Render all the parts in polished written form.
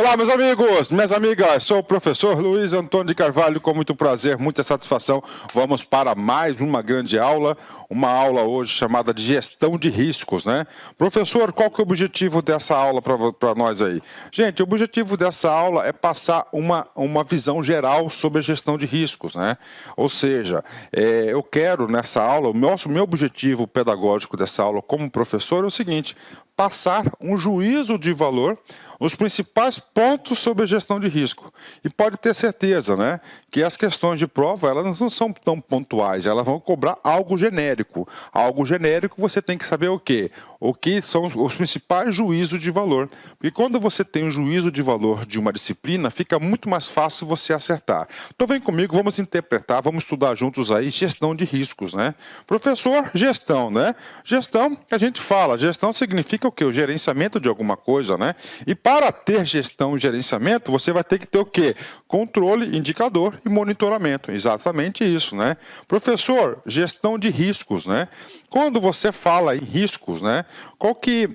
Olá, meus amigos, minhas amigas, sou o professor Luiz Antônio de Carvalho, com muito prazer, muita satisfação. Vamos para mais uma grande aula, uma aula hoje chamada de gestão de riscos, né? Professor, qual que é o objetivo dessa aula para nós aí? Gente, o objetivo dessa aula é passar uma visão geral sobre a gestão de riscos, né? Ou seja, eu quero nessa aula, o meu objetivo pedagógico dessa aula como professor é o seguinte: passar um juízo de valor, os principais pontos sobre a gestão de risco. E pode ter certeza, né, que as questões de prova, elas não são tão pontuais, elas vão cobrar algo genérico. Algo genérico, você tem que saber o quê? O que são os principais juízos de valor. Porque quando você tem um juízo de valor de uma disciplina, fica muito mais fácil você acertar. Então vem comigo, vamos interpretar, vamos estudar juntos aí gestão de riscos, né? Professor, gestão, né? Gestão, a gente fala, gestão significa o quê? O gerenciamento de alguma coisa, né? E para ter gestão e gerenciamento, você vai ter que ter o quê? Controle, indicador e monitoramento. Exatamente isso, né? Professor, gestão de riscos, né? Quando você fala em riscos, né? O que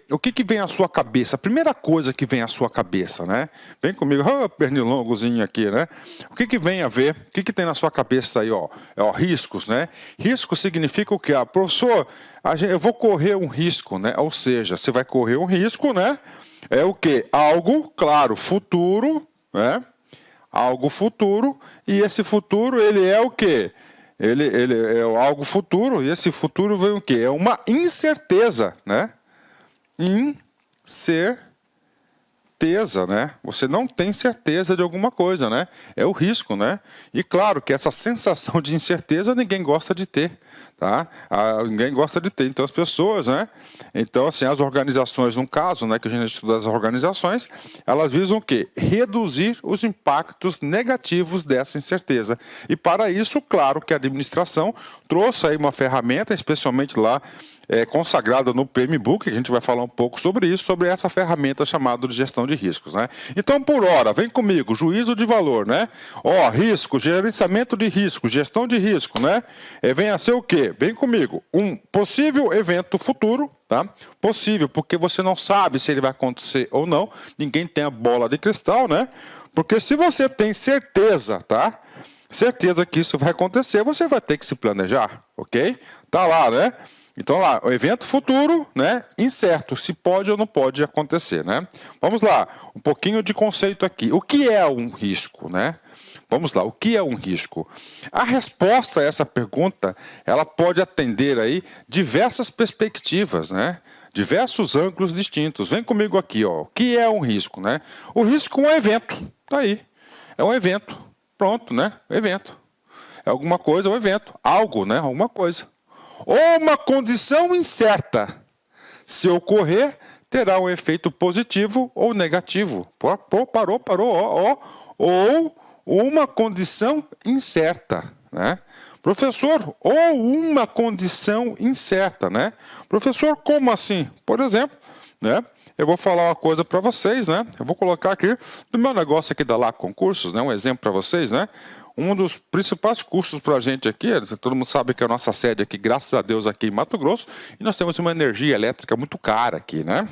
vem à sua cabeça? A primeira coisa que vem à sua cabeça, né? Vem comigo, pernilongozinho aqui, né? O que vem a ver? O que tem na sua cabeça aí, ó? Riscos, né? Risco significa o quê? Professor, eu vou correr um risco, né? Ou seja, você vai correr um risco, né? É o quê? Algo, claro, futuro, né? Algo futuro, e esse futuro, ele é o quê? Ele é algo futuro, e esse futuro vem o quê? É uma incerteza, né? Incerteza, né? Você não tem certeza de alguma coisa, né? É o risco, né? E claro que essa sensação de incerteza ninguém gosta de ter, tá? Ninguém gosta de ter. Então as pessoas, né? Então assim, as organizações, no caso, né, que a gente estuda as organizações, elas visam o quê? Reduzir os impactos negativos dessa incerteza. E para isso, claro que a administração trouxe aí uma ferramenta, especialmente lá, consagrada no PMBOK, a gente vai falar um pouco sobre isso, sobre essa ferramenta chamada de gestão de riscos, né? Então, por hora, vem comigo, juízo de valor, né? Risco, gerenciamento de risco, gestão de risco, né? Vem a ser o quê? Vem comigo, um possível evento futuro, tá? Possível, porque você não sabe se ele vai acontecer ou não, ninguém tem a bola de cristal, né? Porque se você tem certeza, tá? Certeza que isso vai acontecer, você vai ter que se planejar, ok? Tá lá, né? Então lá, o evento futuro, né, incerto, se pode ou não pode acontecer, né? Vamos lá, um pouquinho de conceito aqui. O que é um risco, né? Vamos lá, o que é um risco? A resposta a essa pergunta, ela pode atender aí diversas perspectivas, né? Diversos ângulos distintos. Vem comigo aqui, ó. O que é um risco, né? O risco é um evento, tá aí. É um evento, pronto, né? Evento. É alguma coisa, um evento, algo, né? Alguma coisa. Ou uma condição incerta. Se ocorrer, terá um efeito positivo ou negativo. Parou. Ou uma condição incerta, né? Professor, ou uma condição incerta, né? Professor, como assim? Por exemplo, né? Eu vou falar uma coisa para vocês, né? Eu vou colocar aqui no meu negócio aqui da LAC Concursos, né? Um exemplo para vocês, né? Um dos principais cursos para a gente aqui, todo mundo sabe que a nossa sede aqui, graças a Deus, aqui em Mato Grosso, e nós temos uma energia elétrica muito cara aqui, né?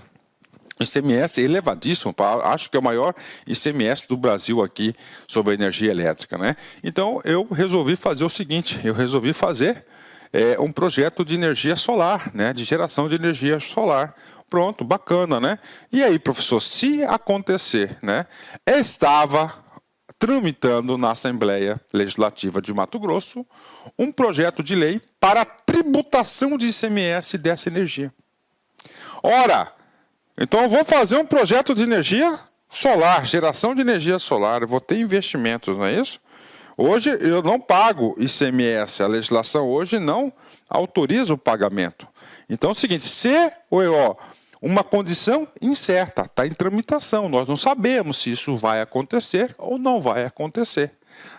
ICMS elevadíssimo, acho que é o maior ICMS do Brasil aqui sobre a energia elétrica, né? Então eu resolvi fazer o seguinte, um projeto de energia solar, né? De geração de energia solar. Pronto, bacana, né? E aí, professor, se acontecer, né? Estava tramitando na Assembleia Legislativa de Mato Grosso um projeto de lei para a tributação de ICMS dessa energia. Ora, então eu vou fazer um projeto de energia solar, geração de energia solar, eu vou ter investimentos, não é isso? Hoje eu não pago ICMS, a legislação hoje não autoriza o pagamento. Então é o seguinte, uma condição incerta, está em tramitação, nós não sabemos se isso vai acontecer ou não vai acontecer,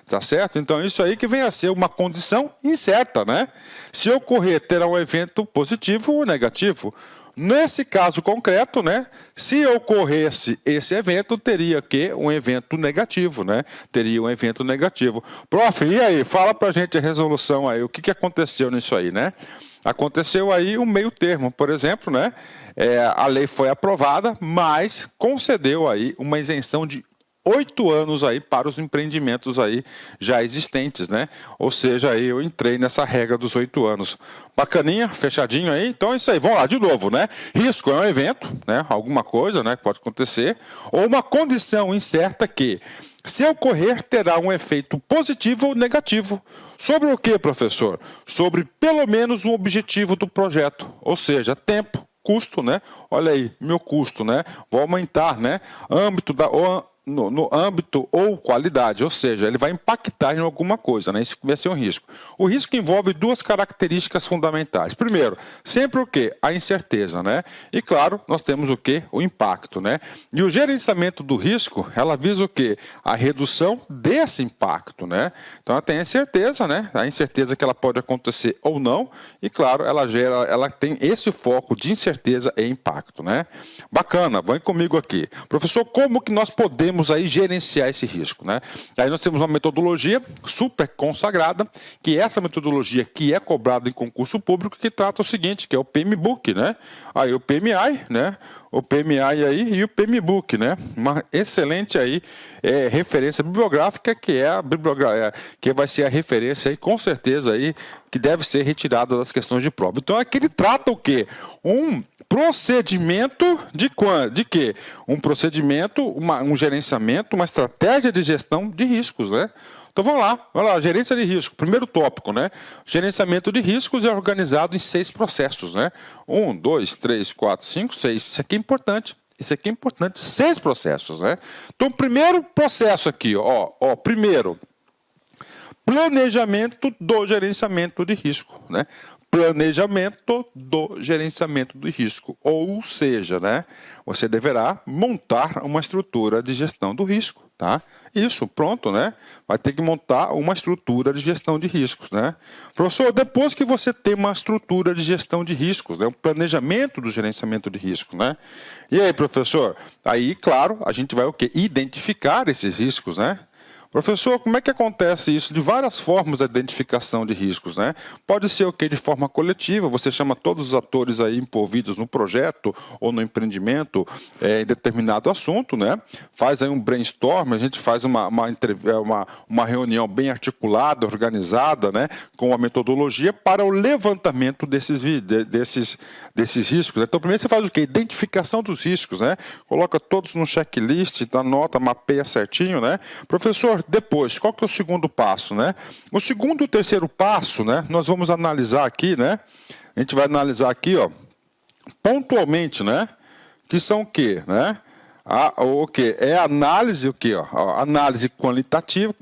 tá certo? Então isso aí que vem a ser uma condição incerta, né? Se ocorrer, terá um evento positivo ou negativo. Nesse caso concreto, né, se ocorresse esse evento, teria que um evento negativo, né? Teria um evento negativo. Prof, e aí? Fala pra gente a resolução aí, o que aconteceu nisso aí, né? Aconteceu aí um meio termo, por exemplo, né? A lei foi aprovada, mas concedeu aí uma isenção de 8 anos aí para os empreendimentos aí já existentes, né? Ou seja, aí eu entrei nessa regra dos 8 anos. Bacaninha, fechadinho aí. Então é isso aí. Vamos lá, de novo, né? Risco é um evento, né? Alguma coisa, né? Pode acontecer. Ou uma condição incerta que, se ocorrer, terá um efeito positivo ou negativo. Sobre o que, professor? Sobre pelo menos o objetivo do projeto. Ou seja, tempo, custo, né? Olha aí, meu custo, né? Vou aumentar, né? No âmbito ou qualidade, ou seja, ele vai impactar em alguma coisa, né? Isso vai ser um risco. O risco envolve duas características fundamentais. Primeiro, sempre o quê? A incerteza, né? E claro, nós temos o quê? O impacto, né? E o gerenciamento do risco, ela visa o quê? A redução desse impacto, né? Então ela tem a incerteza, né? A incerteza que ela pode acontecer ou não, e claro, ela tem esse foco de incerteza e impacto, né? Bacana, vem comigo aqui. Professor, como que nós podemos aí gerenciar esse risco, né? Aí nós temos uma metodologia super consagrada, que é essa metodologia que é cobrada em concurso público, que trata o seguinte, que é o PMBOK, né? Aí o PMI, né? O PMI aí e o PMBOK, né? Uma excelente aí referência bibliográfica, que vai ser a referência aí, com certeza aí, que deve ser retirada das questões de prova. Então aqui ele trata o quê? Um procedimento de quê? Um procedimento, um gerenciamento, uma estratégia de gestão de riscos, né? Então vamos lá, gerência de risco, primeiro tópico, né? Gerenciamento de riscos é organizado em 6 processos, né? 1, 2, 3, 4, 5, 6. Isso aqui é importante. 6 processos, né? Então, primeiro processo aqui, primeiro, planejamento do gerenciamento de risco, né? Planejamento do gerenciamento do risco, ou seja, né, você deverá montar uma estrutura de gestão do risco, tá? Isso, pronto, né? Vai ter que montar uma estrutura de gestão de riscos, né? Professor, depois que você tem uma estrutura de gestão de riscos, né, um planejamento do gerenciamento de risco, né? E aí, professor? Aí, claro, a gente vai o quê? Identificar esses riscos, né? Professor, como é que acontece isso? De várias formas a identificação de riscos, né? Pode ser o quê? De forma coletiva, você chama todos os atores aí envolvidos no projeto ou no empreendimento em determinado assunto, né? Faz aí um brainstorm, a gente faz uma reunião bem articulada, organizada, né? Com a metodologia para o levantamento desses riscos. Então, primeiro você faz o quê? Identificação dos riscos, né? Coloca todos no checklist, anota, mapeia certinho, né? Professor, depois, qual que é o segundo passo, né? O segundo e o terceiro passo, né? Nós vamos analisar aqui, né? A gente vai analisar aqui, pontualmente, né? Que são o quê, né? O que é análise, o que? Análise qualitativa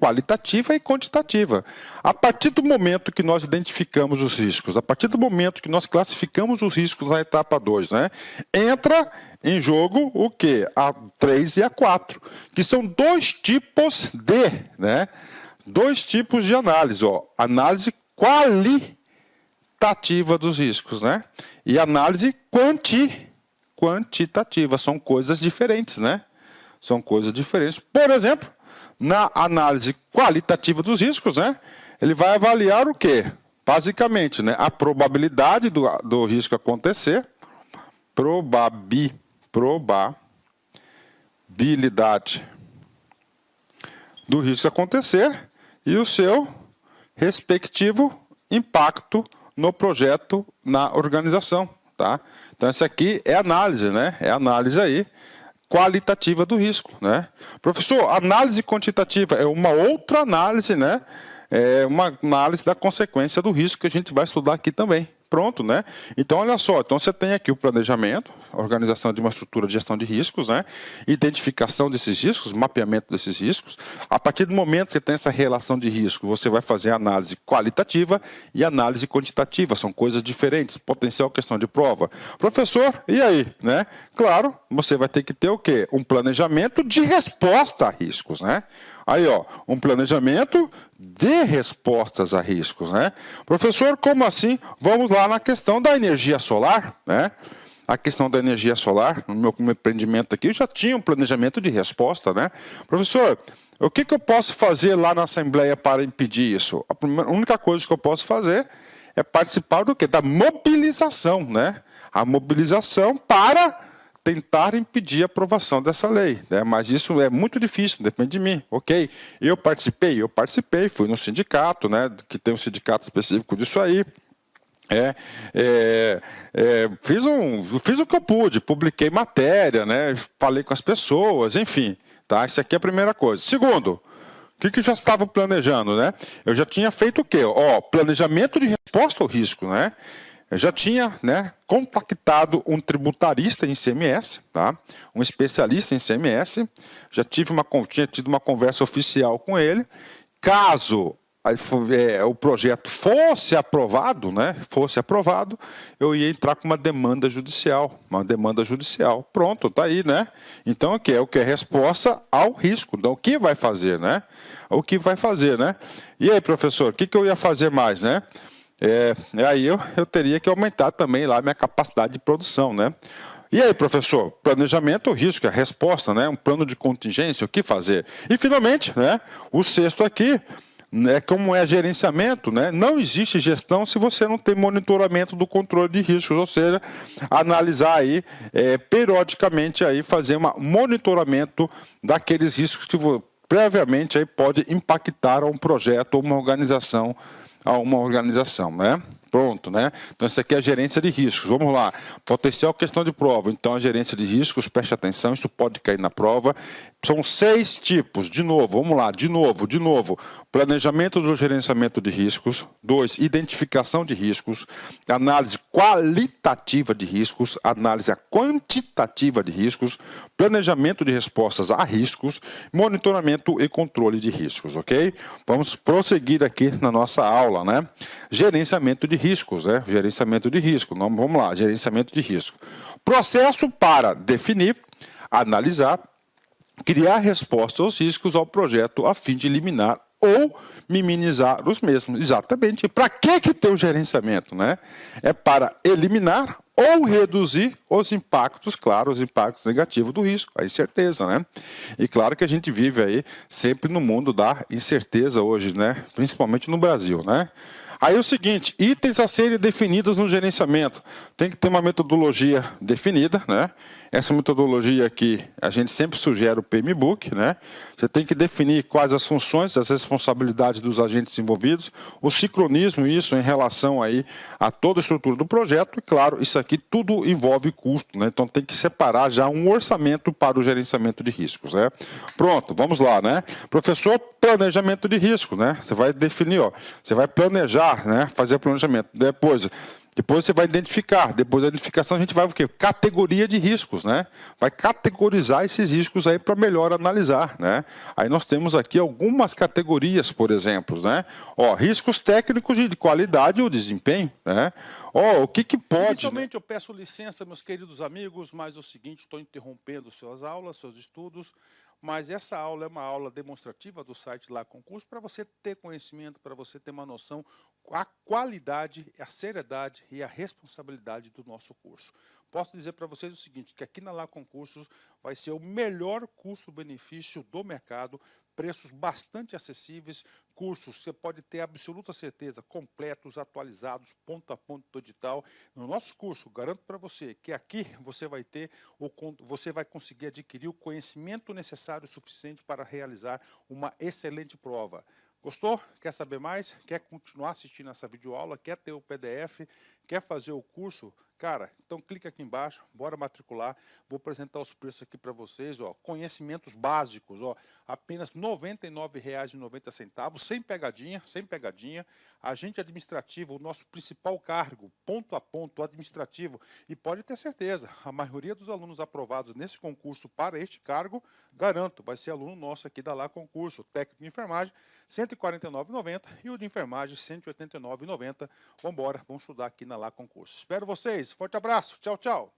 e quantitativa. A partir do momento que nós identificamos os riscos, a partir do momento que nós classificamos os riscos na etapa 2, né? Entra em jogo o que? A 3 e a 4, que são dois tipos de análise, análise qualitativa dos riscos, né? E análise quantitativa, são coisas diferentes, né? São coisas diferentes. Por exemplo, na análise qualitativa dos riscos, né? Ele vai avaliar o quê? Basicamente, né? A probabilidade do risco acontecer, probabilidade do risco acontecer e o seu respectivo impacto no projeto, na organização, tá? Então, essa aqui é análise, né? É análise aí qualitativa do risco, né? Professor, análise quantitativa é uma outra análise, né? É uma análise da consequência do risco que a gente vai estudar aqui também. Pronto, né? Então, olha só, então você tem aqui o planejamento, a organização de uma estrutura de gestão de riscos, né? Identificação desses riscos, mapeamento desses riscos. A partir do momento que você tem essa relação de risco, você vai fazer análise qualitativa e análise quantitativa, são coisas diferentes, potencial questão de prova. Professor, e aí, né? Claro, você vai ter que ter o quê? Um planejamento de resposta a riscos, né? Aí, um planejamento de respostas a riscos, né? Professor, como assim? Vamos lá na questão da energia solar, né? A questão da energia solar, no meu empreendimento aqui, eu já tinha um planejamento de resposta, né? Professor, o que eu posso fazer lá na Assembleia para impedir isso? A única coisa que eu posso fazer é participar do quê? Da mobilização, né? A mobilização para tentar impedir a aprovação dessa lei, né? Mas isso é muito difícil, depende de mim, ok? Eu participei, fui no sindicato, né? Que tem um sindicato específico disso aí. Fiz o que eu pude, publiquei matéria, né? Falei com as pessoas, enfim, tá? Isso aqui é a primeira coisa. Segundo, o que eu já estava planejando, né? Eu já tinha feito o quê? Planejamento de resposta ao risco, né? Eu já tinha, né, contactado um tributarista em ICMS, tá? Um especialista em ICMS, tinha tido uma conversa oficial com ele. Caso o projeto fosse aprovado, né? Eu ia entrar com uma demanda judicial. Pronto, tá aí, né? Então, o que é resposta ao risco. Então, o que vai fazer, né? E aí, professor, o que eu ia fazer mais, né? Aí eu teria que aumentar também lá a minha capacidade de produção, né? E aí, professor, planejamento, risco, a resposta, né? Um plano de contingência, o que fazer? E, finalmente, né? O sexto aqui, né, como é gerenciamento, né? Não existe gestão se você não tem monitoramento do controle de riscos, ou seja, analisar aí, periodicamente, aí, fazer um monitoramento daqueles riscos que previamente aí pode impactar a um projeto ou uma organização, né? Pronto, né? Então, isso aqui é a gerência de riscos. Vamos lá. Potencial questão de prova. Então, a gerência de riscos, preste atenção, isso pode cair na prova. São 6 tipos. De novo, vamos lá. De novo. Planejamento do gerenciamento de riscos. 2, identificação de riscos. Análise qualitativa de riscos. Análise quantitativa de riscos. Planejamento de respostas a riscos. Monitoramento e controle de riscos, ok? Vamos prosseguir aqui na nossa aula, né? Gerenciamento de riscos, né? Gerenciamento de risco. Vamos lá, gerenciamento de risco. Processo para definir, analisar, criar respostas aos riscos ao projeto a fim de eliminar ou minimizar os mesmos. Exatamente. Para que tem o gerenciamento, né? É para eliminar ou reduzir os impactos, claro, os impactos negativos do risco, a incerteza, né? E claro que a gente vive aí sempre no mundo da incerteza hoje, né? Principalmente no Brasil, né? Aí é o seguinte, itens a serem definidos no gerenciamento. Tem que ter uma metodologia definida, né? Essa metodologia aqui, a gente sempre sugere o PMBOK, né? Você tem que definir quais as funções, as responsabilidades dos agentes envolvidos, o sincronismo, isso em relação aí a toda a estrutura do projeto. E claro, isso aqui tudo envolve custo, né? Então tem que separar já um orçamento para o gerenciamento de riscos, né? Pronto, vamos lá, né? Professor, planejamento de risco, né? Você vai definir, você vai planejar, né? Fazer planejamento. Depois você vai identificar. Depois da identificação a gente vai o quê? Categoria de riscos, né? Vai categorizar esses riscos aí para melhor analisar, né? Aí nós temos aqui algumas categorias, por exemplo, né? Riscos técnicos de qualidade ou desempenho, né? O que pode... Inicialmente eu peço licença, meus queridos amigos, mas é o seguinte, estou interrompendo suas aulas, seus estudos, mas essa aula é uma aula demonstrativa do site Lá Concurso para você ter conhecimento, para você ter uma noção a qualidade, a seriedade e a responsabilidade do nosso curso. Posso dizer para vocês o seguinte, que aqui na Lá Concursos vai ser o melhor custo-benefício do mercado, preços bastante acessíveis, cursos, você pode ter absoluta certeza, completos, atualizados, ponto a ponto do edital. No nosso curso, garanto para você que aqui você vai conseguir adquirir o conhecimento necessário e suficiente para realizar uma excelente prova. Gostou? Quer saber mais? Quer continuar assistindo essa videoaula? Quer ter o PDF? Quer fazer o curso? Cara, então clica aqui embaixo, bora matricular. Vou apresentar os preços aqui para vocês, conhecimentos básicos, apenas R$ 99,90, sem pegadinha. Agente administrativo, o nosso principal cargo, ponto a ponto administrativo. E pode ter certeza, a maioria dos alunos aprovados nesse concurso para este cargo, garanto, vai ser aluno nosso aqui da Lá Concurso, técnico de enfermagem, R$ 149,90 e o de enfermagem, R$ 189,90. Vamos embora, vamos estudar aqui na Lá Concurso. Espero vocês, forte abraço, tchau, tchau.